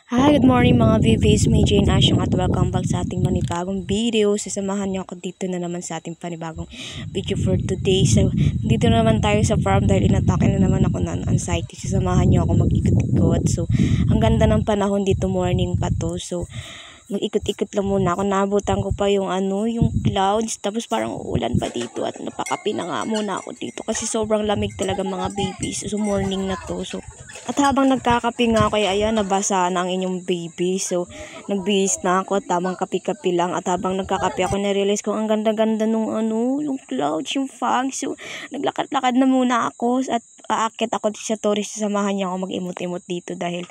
Hi, good morning mga VVs. May Jane Asyong at welcome back sa ating panibagong video. Sasamahan niyo ako dito na naman sa ating panibagong video for today. So, dito na naman tayo sa farm dahil inatake na naman ako ng anxiety. Sasamahan niyo ako mag-ikot-ikot. So, ang ganda ng panahon dito, morning pa to. So, mag-ikot-ikot lang muna ako. Naabutan ko pa yung yung clouds. Tapos parang uulan pa dito at napakapi na nga muna ako dito kasi sobrang lamig talaga mga babies. So morning na to. So at habang nagkakapi nga kaya ayan nabasa na ang inyong baby. So nagbihis na ako, tamang kapi-kapi lang. At habang nagkakapi ako na-realize ko ang ganda-ganda nung yung clouds, yung fog. So naglakad-lakad na muna ako at aakyat ako sa tourist. Samahan niya ako mag-imot-imot dito dahil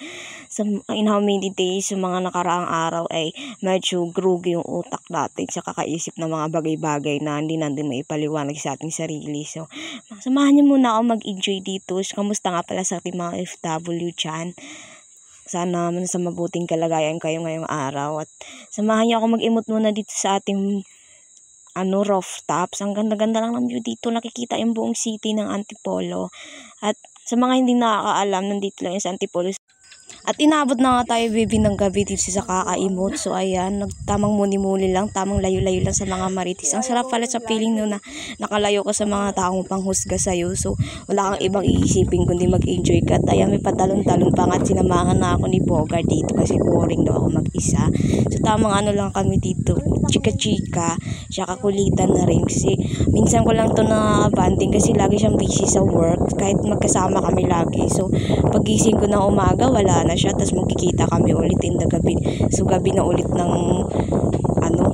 in how many days sa mga nakaraang araw ay medyo groggy yung utak natin sa kakaisip ng mga bagay-bagay na hindi natin maipaliwanag sa ating sarili. So, samahan niyo muna ako mag-enjoy dito. So, kamusta nga pala sa ating mga FW dyan? Sana sa mabuting kalagayan kayo ngayong araw. At samahan niyo ako mag-imot muna dito sa ating rooftops. Ang ganda-ganda lang ng view dito. Nakikita yung buong city ng Antipolo. At sa mga hindi nakakaalam, nandito lang yung sa Antipolo. At inabot na nga tayo baby ng gabi dito sa kakaimot. So ayan, nagtamang muni-muli lang, tamang layo-layo lang sa mga marites. Ang sarap pala sa feeling no na nakalayo ka sa mga taong panghusga sa'yo. So wala kang ibang iisipin kundi mag-enjoy ka. At ayan, may patalon-talon pa nga at sinamahan na ako ni Bogart dito kasi boring daw ako mag-isa. So tamang lang kami dito, chika-chika, siya kakulitan na rin kasi minsan ko lang to na banding kasi lagi siyang busy sa work kahit magkasama kami lagi. So pagising ko na umaga, wala na siya, tapos magkikita kami ulit in the gabi. So gabi na ulit ng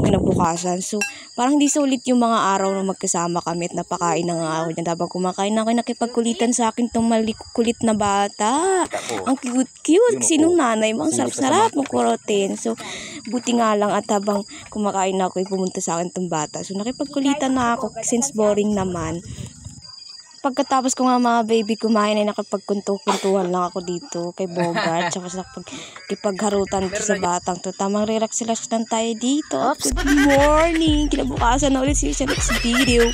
kinabukasan. So parang di sa ulit yung mga araw na magkasama kami at napakain na nga ako dyan. Habang kumakain ako, nakipagkulitan sa akin itong malikulit na bata. Ang cute-cute. Sinong nanay mo? Ang sarap-sarap ng kurotin. So buti nga lang at habang kumakain ako, pumunta sa akin itong bata. So nakipagkulitan na ako since boring naman. Pagkatapos ko nga mga baby kumain ay nakapagkuntuhan lang ako dito kay Bogart. Tsaka sa pagharutan dito sa batang to. Tamang relax lang tayo dito. Good morning! Kinabukasan na ulit siya sa next video.